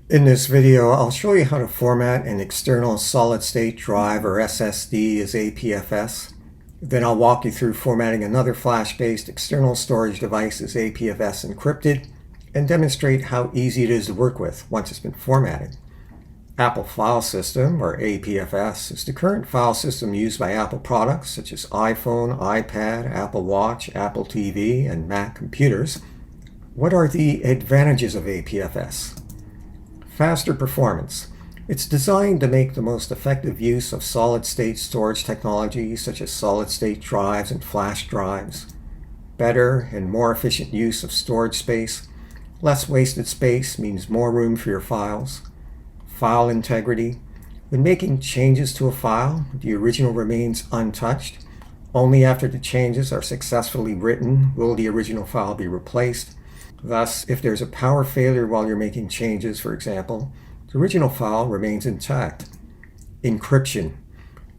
In this video, I'll show you how to format an external solid-state drive or SSD as APFS. Then I'll walk you through formatting another flash-based external storage device as APFS Encrypted and demonstrate how easy it is to work with once it's been formatted. Apple File System, or APFS, is the current file system used by Apple products such as iPhone, iPad, Apple Watch, Apple TV, and Mac computers. What are the advantages of APFS? Faster performance. It's designed to make the most effective use of solid-state storage technology such as solid-state drives and flash drives. Better and more efficient use of storage space. Less wasted space means more room for your files. File integrity. When making changes to a file, the original remains untouched. Only after the changes are successfully written will the original file be replaced. Thus, if there's a power failure while you're making changes, for example, the original file remains intact. Encryption.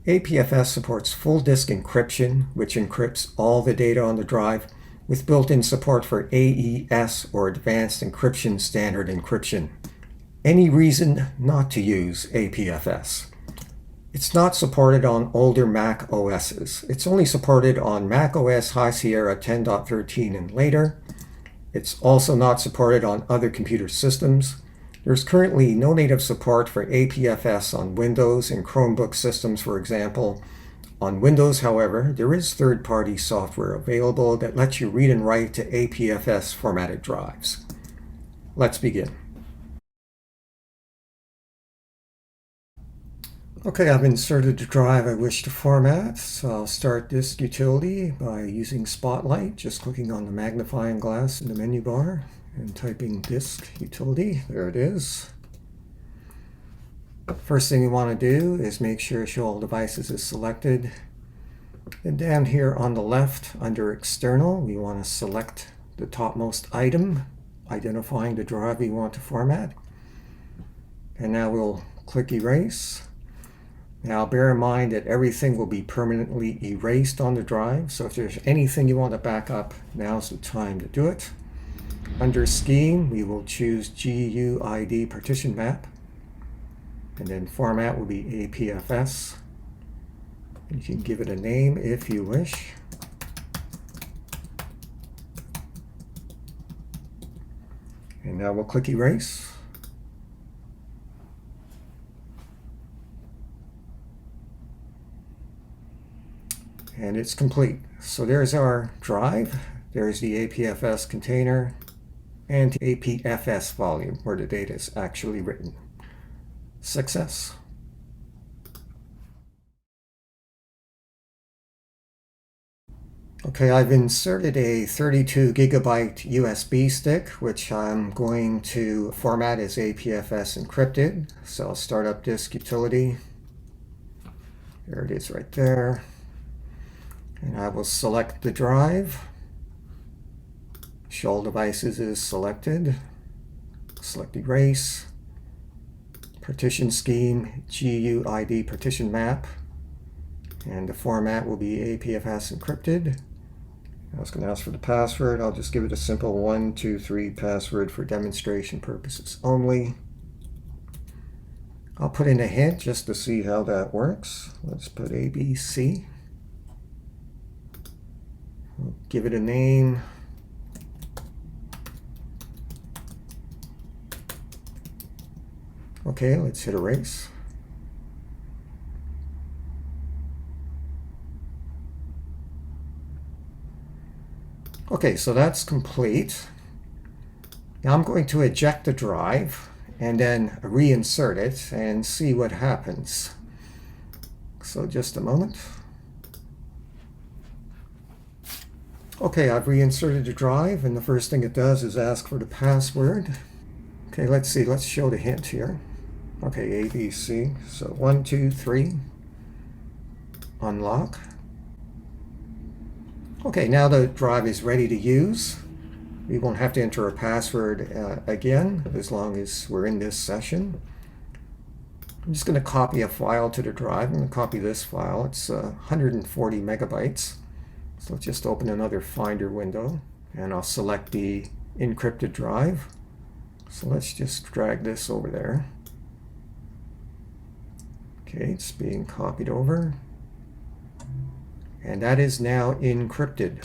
APFS supports full disk encryption, which encrypts all the data on the drive, with built-in support for AES, or Advanced Encryption Standard Encryption. Any reason not to use APFS? It's not supported on older Mac OSs. It's only supported on Mac OS High Sierra 10.13 and later. It's also not supported on other computer systems. There's currently no native support for APFS on Windows and Chromebook systems, for example. On Windows, however, there is third-party software available that lets you read and write to APFS formatted drives. Let's begin. Okay, I've inserted the drive I wish to format, so I'll start Disk Utility by using Spotlight, just clicking on the magnifying glass in the menu bar and typing Disk Utility. There it is. First thing you want to do is make sure Show All Devices is selected. And down here on the left, under External, we want to select the topmost item, identifying the drive we want to format. And now we'll click Erase. Now bear in mind that everything will be permanently erased on the drive, so if there's anything you want to back up, now's the time to do it. Under Scheme, we will choose GUID Partition Map, and then Format will be APFS. You can give it a name if you wish. And now we'll click Erase. And it's complete. So there's our drive, there's the APFS container, and the APFS volume where the data is actually written. Success. Okay, I've inserted a 32 gigabyte USB stick, which I'm going to format as APFS Encrypted. So I'll start up Disk Utility. There it is right there. And I will select the drive. Show All Devices is selected. Select Erase. Partition Scheme, GUID Partition Map. And the format will be APFS Encrypted. I was going to ask for the password. I'll just give it a simple 123 password for demonstration purposes only. I'll put in a hint just to see how that works. Let's put ABC. We'll give it a name. Okay, let's hit Erase. Okay, so that's complete. Now I'm going to eject the drive and then reinsert it and see what happens. So just a moment. Okay, I've reinserted the drive, and the first thing it does is ask for the password. Okay, let's see, let's show the hint here. Okay, ABC, so 1, 2, 3, unlock. Okay, now the drive is ready to use. We won't have to enter a password again, as long as we're in this session. I'm just going to copy a file to the drive. I'm going to copy this file. It's 140 megabytes. So let's just open another Finder window, and I'll select the encrypted drive. So let's just drag this over there. Okay, it's being copied over. And that is now encrypted.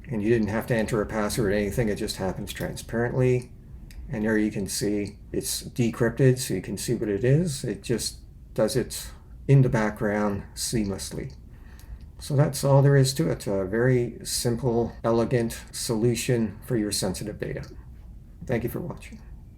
And you didn't have to enter a password or anything, it just happens transparently. And there you can see it's decrypted, so you can see what it is. It just does it in the background seamlessly. So that's all there is to it. A very simple, elegant solution for your sensitive data. Thank you for watching.